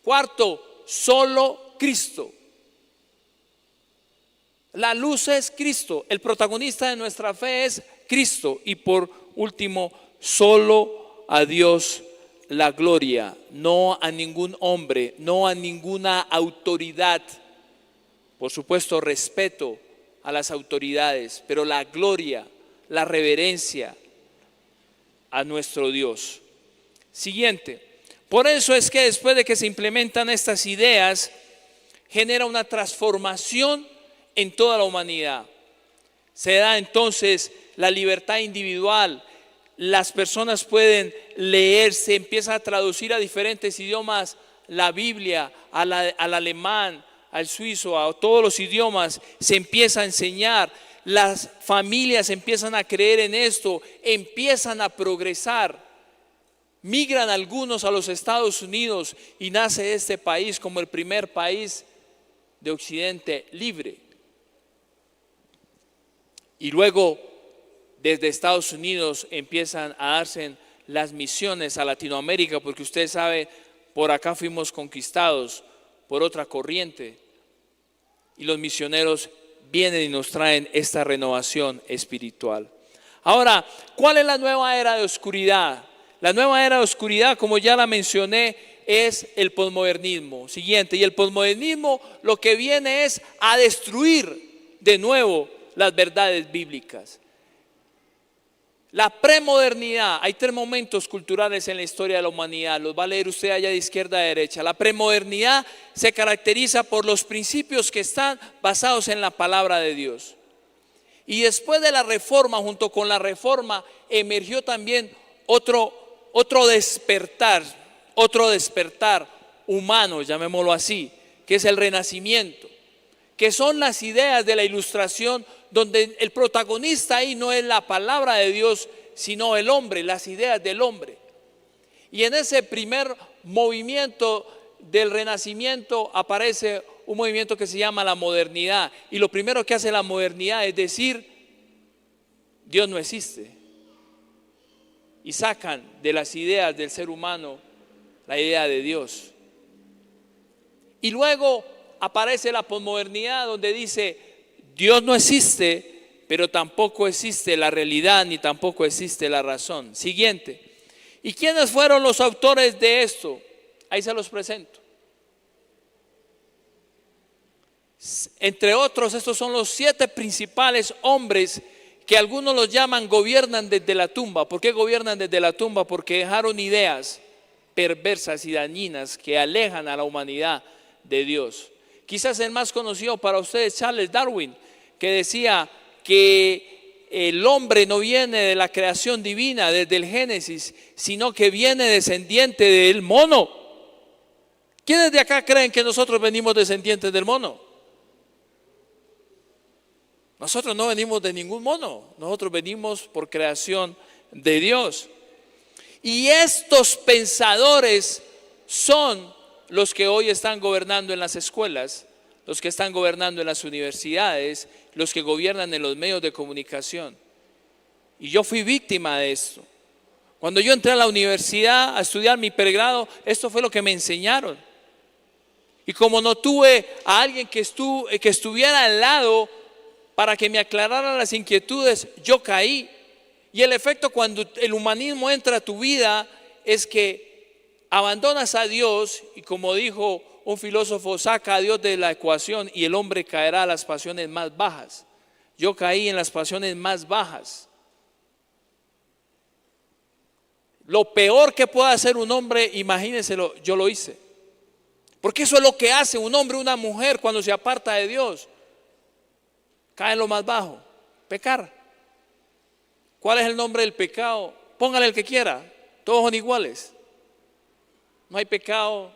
A: Cuarto, solo Cristo. La luz es Cristo, el protagonista de nuestra fe es Cristo. Y por último, solo a Dios la gloria, no a ningún hombre, no a ninguna autoridad. Por supuesto, respeto a las autoridades, pero la gloria, la reverencia a nuestro Dios. Siguiente. Por eso es que después de que se implementan estas ideas, genera una transformación en toda la humanidad. Se da entonces la libertad individual. Las personas pueden leer, se empieza a traducir a diferentes idiomas la Biblia, al alemán, al suizo, a todos los idiomas, se empieza a enseñar. Las familias empiezan a creer en esto, empiezan a progresar. Migran algunos a los Estados Unidos y nace este país como el primer país de Occidente libre. Y luego desde Estados Unidos empiezan a darse las misiones a Latinoamérica, porque usted sabe, por acá fuimos conquistados por otra corriente. Y los misioneros vienen y nos traen esta renovación espiritual. Ahora, ¿cuál es la nueva era de oscuridad? La nueva era de oscuridad, como ya la mencioné, es el posmodernismo. Siguiente, y el posmodernismo lo que viene es a destruir de nuevo las verdades bíblicas. La premodernidad, hay 3 momentos culturales en la historia de la humanidad, los va a leer usted allá de izquierda a derecha. La premodernidad se caracteriza por los principios que están basados en la palabra de Dios. Y después de la reforma, junto con la reforma, emergió también otro despertar humano, llamémoslo así, que es el renacimiento, que son las ideas de la Ilustración, donde el protagonista ahí no es la palabra de Dios, sino el hombre, las ideas del hombre. Y en ese primer movimiento del renacimiento aparece un movimiento que se llama la modernidad. Y lo primero que hace la modernidad es decir, Dios no existe. Y sacan de las ideas del ser humano la idea de Dios. Y luego aparece la posmodernidad, donde dice, Dios no existe, pero tampoco existe la realidad, ni tampoco existe la razón. Siguiente. ¿Y quiénes fueron los autores de esto? Ahí se los presento. Entre otros, estos son los 7 principales hombres que algunos los llaman gobiernan desde la tumba. ¿Por qué gobiernan desde la tumba? Porque dejaron ideas perversas y dañinas que alejan a la humanidad de Dios. Quizás el más conocido para ustedes, Charles Darwin, que decía que el hombre no viene de la creación divina desde el Génesis, sino que viene descendiente del mono. ¿Quiénes de acá creen que nosotros venimos descendientes del mono? Nosotros no venimos de ningún mono, nosotros venimos por creación de Dios. Y estos pensadores son los que hoy están gobernando en las escuelas, los que están gobernando en las universidades, los que gobiernan en los medios de comunicación. Y yo fui víctima de esto. Cuando yo entré a la universidad a estudiar mi pregrado, esto fue lo que me enseñaron. Y como no tuve a alguien que estuviera al lado para que me aclarara las inquietudes, yo caí. Y el efecto cuando el humanismo entra a tu vida es que abandonas a Dios y, como dijo un filósofo, saca a Dios de la ecuación y el hombre caerá a las pasiones más bajas. Yo caí en las pasiones más bajas. Lo peor que pueda hacer un hombre, imagínenselo, yo lo hice. Porque eso es lo que hace un hombre o una mujer cuando se aparta de Dios. Cae en lo más bajo, pecar. ¿Cuál es el nombre del pecado? Póngale el que quiera, todos son iguales. No hay pecado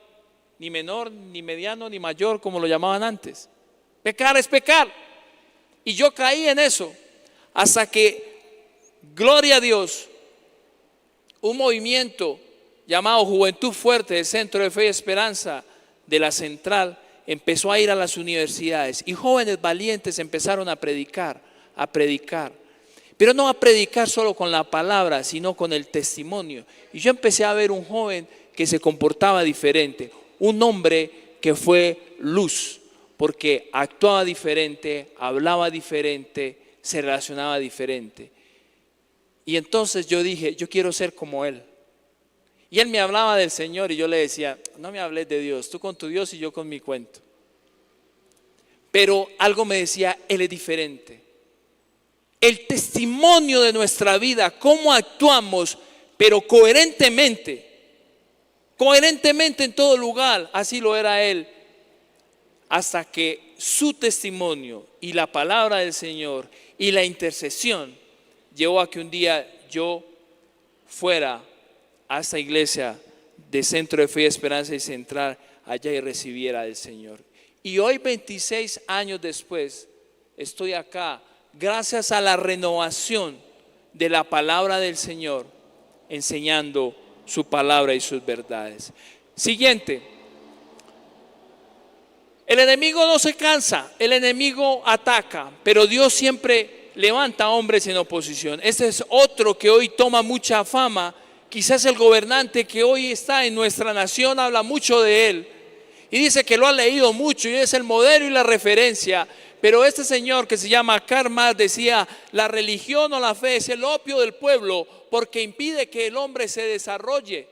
A: ni menor, ni mediano, ni mayor, como lo llamaban antes. Pecar es pecar. Y yo caí en eso, hasta que, gloria a Dios, un movimiento llamado Juventud Fuerte del Centro de Fe y Esperanza de la Central empezó a ir a las universidades y jóvenes valientes empezaron a predicar, pero no a predicar solo con la palabra, sino con el testimonio. Y yo empecé a ver un joven que se comportaba diferente, un hombre que fue luz, porque actuaba diferente, hablaba diferente, se relacionaba diferente. Y entonces yo dije, yo quiero ser como él. Y él me hablaba del Señor y yo le decía, no me hables de Dios, tú con tu Dios y yo con mi cuento. Pero algo me decía, Él es diferente. El testimonio de nuestra vida, cómo actuamos, pero coherentemente en todo lugar, así lo era Él. Hasta que su testimonio y la palabra del Señor y la intercesión llevó a que un día yo fuera a esta iglesia de Centro de Fe y Esperanza y Central allá y recibiera del Señor. Y hoy 26 años después estoy acá gracias a la renovación de la palabra del Señor, enseñando su palabra y sus verdades. Siguiente. El enemigo no se cansa, el enemigo ataca, pero Dios siempre levanta hombres en oposición. Este es otro que hoy toma mucha fama. Quizás el gobernante que hoy está en nuestra nación habla mucho de él y dice que lo ha leído mucho y es el modelo y la referencia. Pero este señor que se llama Karl Marx decía, la religión o la fe es el opio del pueblo porque impide que el hombre se desarrolle.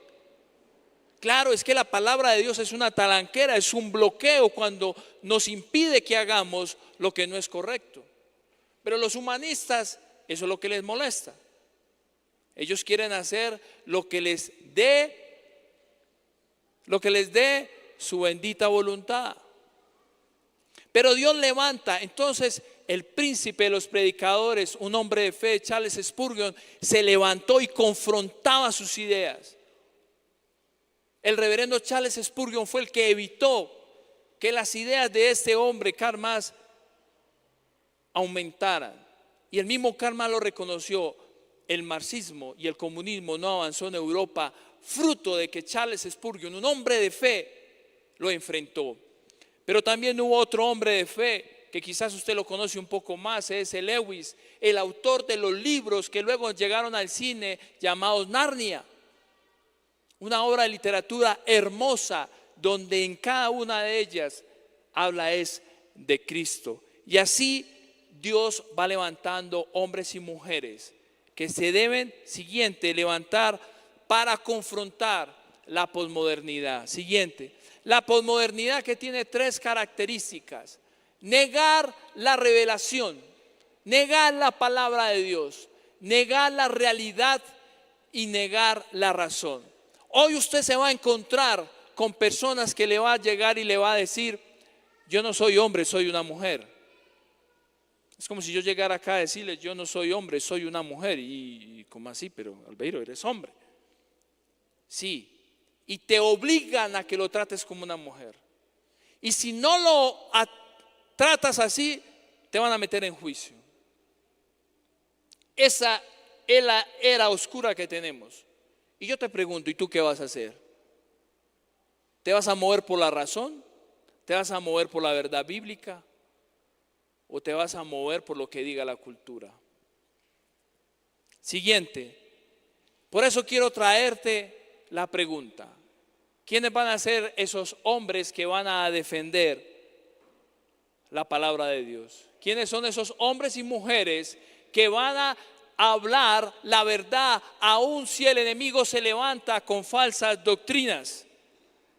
A: Claro, es que la palabra de Dios es una talanquera, es un bloqueo cuando nos impide que hagamos lo que no es correcto. Pero los humanistas, eso es lo que les molesta. Ellos quieren hacer lo que les dé su bendita voluntad. Pero Dios levanta, entonces el príncipe de los predicadores, un hombre de fe, Charles Spurgeon, se levantó y confrontaba sus ideas. El reverendo Charles Spurgeon fue el que evitó que las ideas de este hombre, Karl Marx, aumentaran. Y el mismo Karl Marx lo reconoció. El marxismo y el comunismo no avanzó en Europa fruto de que Charles Spurgeon, un hombre de fe, lo enfrentó. Pero también hubo otro hombre de fe que quizás usted lo conoce un poco más, es C.S. Lewis, el autor de los libros que luego llegaron al cine llamados Narnia. Una obra de literatura hermosa donde en cada una de ellas habla es de Cristo. Y así Dios va levantando hombres y mujeres que se deben, siguiente, levantar para confrontar la posmodernidad. Siguiente, la posmodernidad que tiene tres características: negar la revelación, negar la palabra de Dios, negar la realidad y negar la razón. Hoy usted se va a encontrar con personas que le va a llegar y le va a decir, yo no soy hombre, soy una mujer. Es como si yo llegara acá a decirle, yo no soy hombre, soy una mujer. Y ¿cómo así? Pero Albeiro, eres hombre. Sí, y te obligan a que lo trates como una mujer. Y si no lo tratas así, te van a meter en juicio. Esa es la era oscura que tenemos. Y yo te pregunto, ¿y tú qué vas a hacer? ¿Te vas a mover por la razón? ¿Te vas a mover por la verdad bíblica? ¿O te vas a mover por lo que diga la cultura? Siguiente. Por eso quiero traerte la pregunta. ¿Quiénes van a ser esos hombres que van a defender la palabra de Dios? ¿Quiénes son esos hombres y mujeres que van a hablar la verdad aun si el enemigo se levanta con falsas doctrinas?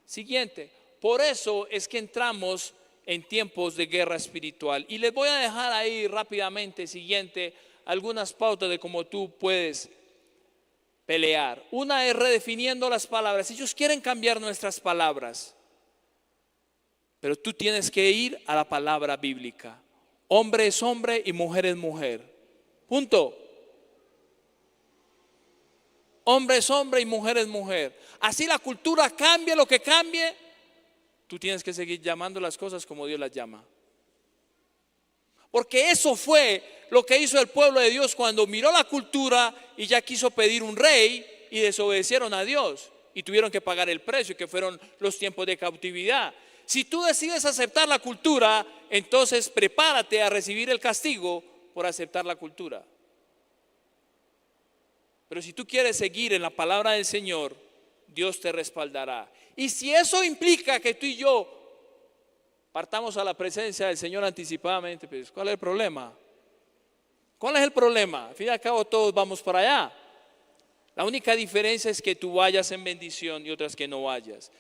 A: Siguiente. Por eso es que entramos en tiempos de guerra espiritual. Y les voy a dejar ahí rápidamente, siguiente, algunas pautas de cómo tú puedes pelear. Una es redefiniendo las palabras. Ellos quieren cambiar nuestras palabras, pero tú tienes que ir a la palabra bíblica. Hombre es hombre y mujer es mujer. Punto. Hombre es hombre y mujer es mujer. Así la cultura cambie lo que cambie, tú tienes que seguir llamando las cosas como Dios las llama. Porque eso fue lo que hizo el pueblo de Dios cuando miró la cultura y ya quiso pedir un rey y desobedecieron a Dios y tuvieron que pagar el precio, que fueron los tiempos de cautividad. Si tú decides aceptar la cultura, entonces prepárate a recibir el castigo por aceptar la cultura. Pero si tú quieres seguir en la palabra del Señor, Dios te respaldará. Y si eso implica que tú y yo partamos a la presencia del Señor anticipadamente, pues ¿cuál es el problema? ¿Cuál es el problema? Al fin y al cabo todos vamos para allá. La única diferencia es que tú vayas en bendición y otras que no vayas.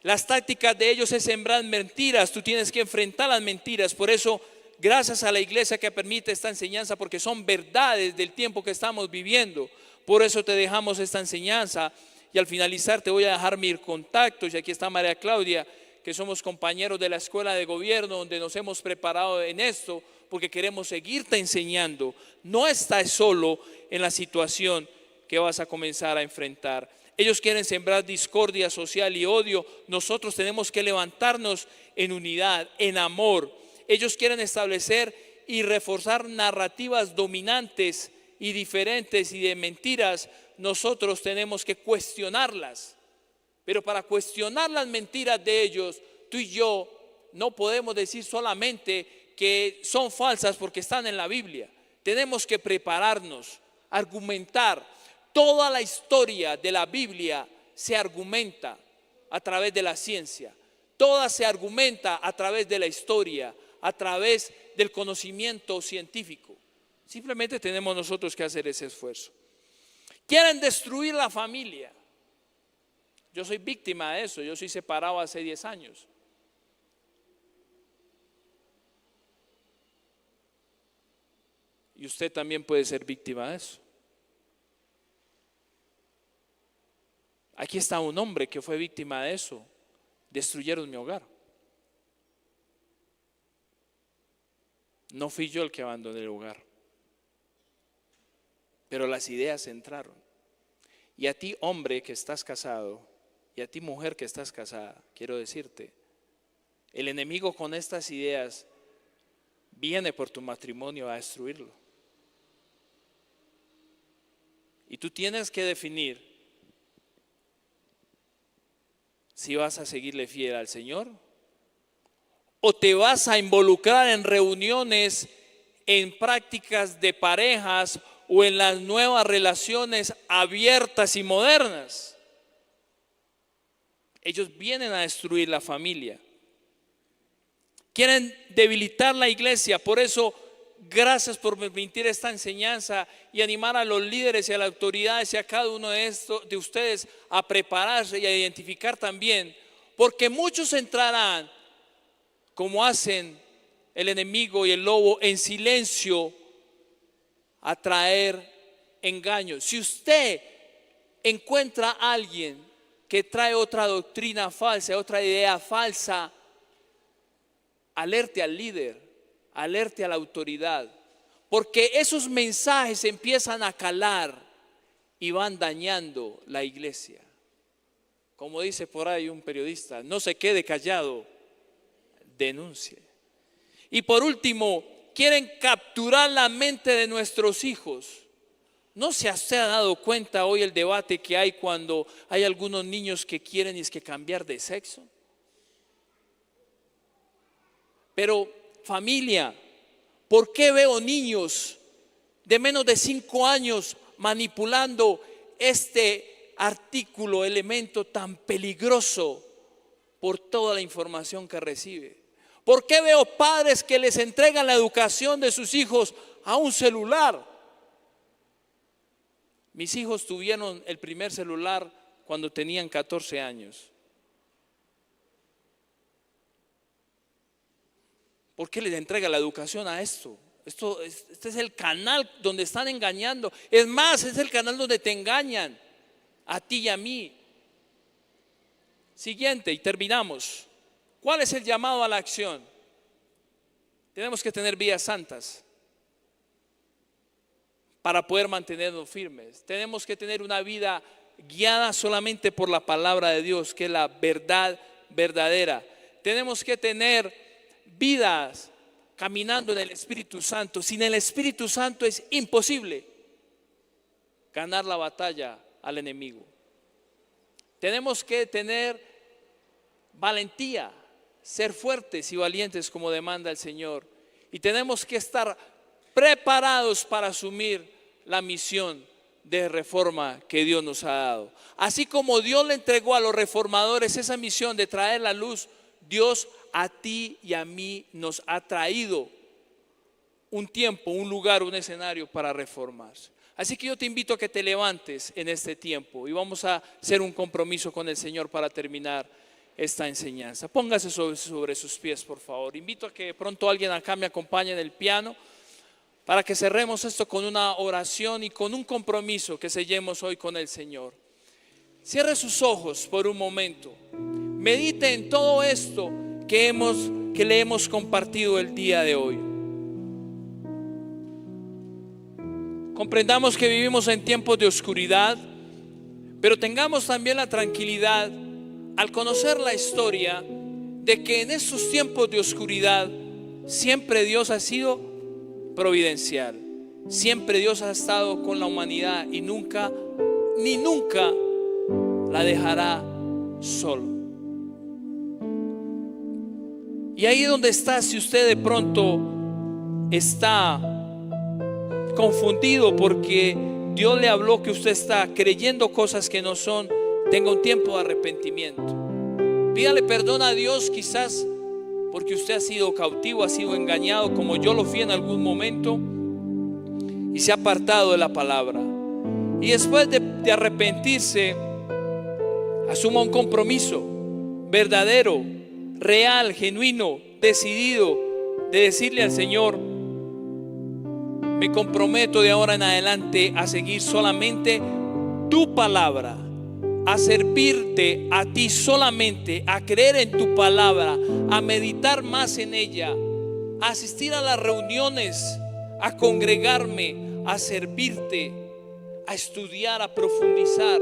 A: Las tácticas de ellos es sembrar mentiras. Tú tienes que enfrentar las mentiras. Por eso, gracias a la iglesia que permite esta enseñanza, porque son verdades del tiempo que estamos viviendo. Por eso te dejamos esta enseñanza. Y al finalizar te voy a dejar mis contactos. Y aquí está María Claudia, que somos compañeros de la escuela de gobierno, donde nos hemos preparado en esto, porque queremos seguirte enseñando. No estás solo en la situación que vas a comenzar a enfrentar. Ellos quieren sembrar discordia social y odio. Nosotros tenemos que levantarnos en unidad, en amor. Ellos quieren establecer y reforzar narrativas dominantes y diferentes y de mentiras. Nosotros tenemos que cuestionarlas. Pero para cuestionar las mentiras de ellos, tú y yo no podemos decir solamente que son falsas porque están en la Biblia. Tenemos que prepararnos, argumentar. Toda la historia de la Biblia se argumenta a través de la ciencia. Toda se argumenta a través de la historia, a través del conocimiento científico. Simplemente tenemos nosotros que hacer ese esfuerzo. Quieren destruir la familia. Yo soy víctima de eso. Yo soy separado hace 10 años. Y usted también puede ser víctima de eso. Aquí está un hombre que fue víctima de eso. Destruyeron mi hogar. No fui yo el que abandoné el hogar. Pero las ideas entraron. Y a ti, hombre que estás casado, y a ti, mujer que estás casada, quiero decirte, el enemigo con estas ideas viene por tu matrimonio a destruirlo. Y tú tienes que definir si vas a seguirle fiel al Señor o te vas a involucrar en reuniones, en prácticas de parejas o en las nuevas relaciones abiertas y modernas. Ellos vienen a destruir la familia. Quieren debilitar la iglesia. Por eso, gracias por permitir esta enseñanza y animar a los líderes y a las autoridades y a cada uno de ustedes a prepararse y a identificar también. Porque muchos entrarán, como hacen el enemigo y el lobo, en silencio a traer engaños. Si usted encuentra a alguien que trae otra doctrina falsa, otra idea falsa, alerte al líder, alerte a la autoridad, porque esos mensajes empiezan a calar y van dañando la iglesia. Como dice por ahí un periodista, no se quede callado, denuncie. Y por último, quieren capturar la mente de nuestros hijos. ¿No se ha dado cuenta hoy el debate que hay cuando hay algunos niños que quieren cambiar de sexo? Pero familia, ¿por qué veo niños de menos de 5 años manipulando este artículo, elemento tan peligroso por toda la información que recibe? ¿Por qué veo padres que les entregan la educación de sus hijos a un celular? Mis hijos tuvieron el primer celular cuando tenían 14 años. ¿Por qué les entrega la educación a esto? Este es el canal donde están engañando. Es más, es el canal donde te engañan a ti y a mí. Siguiente, y terminamos. ¿Cuál es el llamado a la acción? Tenemos que tener vidas santas para poder mantenernos firmes. Tenemos que tener una vida guiada solamente por la palabra de Dios, que es la verdad verdadera. Tenemos que tener vidas caminando en el Espíritu Santo. Sin el Espíritu Santo es imposible ganar la batalla al enemigo. Tenemos que tener valentía, ser fuertes y valientes como demanda el Señor. Y tenemos que estar preparados para asumir la misión de reforma que Dios nos ha dado. Así como Dios le entregó a los reformadores esa misión de traer la luz, Dios a ti y a mí nos ha traído un tiempo, un lugar, un escenario para reformarse. Así que yo te invito a que te levantes en este tiempo y vamos a hacer un compromiso con el Señor para terminar esta enseñanza. Póngase sobre sus pies, por favor. Invito a que pronto alguien acá me acompañe en el piano para que cerremos esto con una oración y con un compromiso que sellemos hoy con el Señor. Cierre sus ojos por un momento. Medite en todo esto que le hemos compartido el día de hoy. Comprendamos que vivimos en tiempos de oscuridad, pero tengamos también la tranquilidad al conocer la historia de que en estos tiempos de oscuridad siempre Dios ha sido providencial. Siempre Dios ha estado con la humanidad y nunca, ni nunca la dejará solo. Y ahí donde está, si usted de pronto está confundido porque Dios le habló que usted está creyendo cosas que no son, tenga un tiempo de arrepentimiento. Pídale perdón a Dios, quizás porque usted ha sido cautivo, ha sido engañado como yo lo fui en algún momento y se ha apartado de la palabra. Y después de arrepentirse, asuma un compromiso verdadero, real, genuino, decidido de decirle al Señor: me comprometo de ahora en adelante a seguir solamente tu palabra, a servirte a ti solamente, a creer en tu palabra, a meditar más en ella, a asistir a las reuniones, a congregarme, a servirte, a estudiar, a profundizar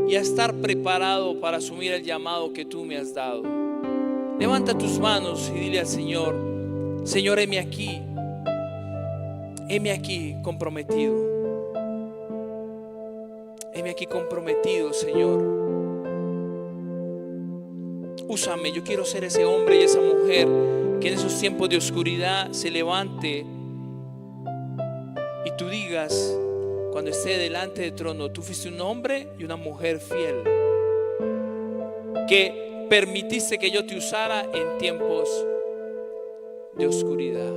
A: y a estar preparado para asumir el llamado que tú me has dado. Levanta tus manos y dile al Señor: Señor, heme aquí comprometido. Heme aquí comprometido, Señor. Úsame, yo quiero ser ese hombre y esa mujer que en esos tiempos de oscuridad se levante y tú digas, cuando esté delante del trono: tú fuiste un hombre y una mujer fiel, que permitiste que yo te usara en tiempos de oscuridad.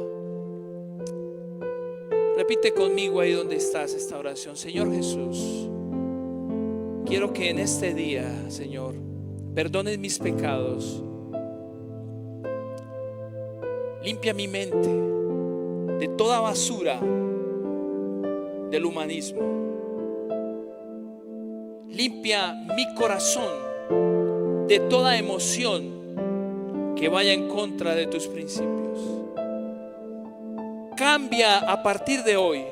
A: Repite conmigo ahí donde estás esta oración: Señor Jesús, quiero que en este día, Señor, perdones mis pecados, limpia mi mente de toda basura del humanismo, limpia mi corazón de toda emoción que vaya en contra de tus principios. Cambia a partir de hoy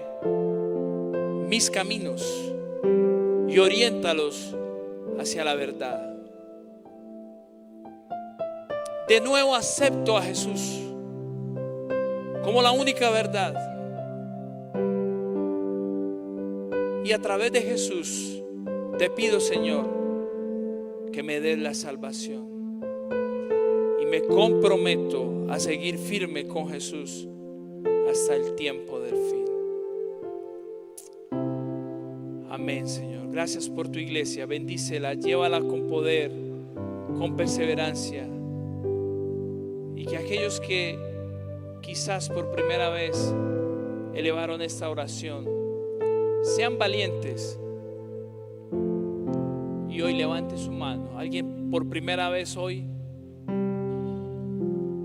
A: mis caminos y oriéntalos hacia la verdad. De nuevo acepto a Jesús como la única verdad. Y a través de Jesús te pido, Señor, que me des la salvación. Y me comprometo a seguir firme con Jesús hasta el tiempo del fin. Amén, Señor. Gracias por tu iglesia. Bendícela, llévala con poder, con perseverancia. Y que aquellos que quizás por primera vez elevaron esta oración sean valientes y hoy levante su mano. ¿Alguien por primera vez hoy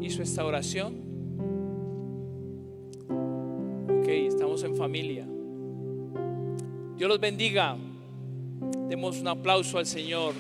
A: hizo esta oración? Ok, estamos en familia. Dios los bendiga. Demos un aplauso al Señor.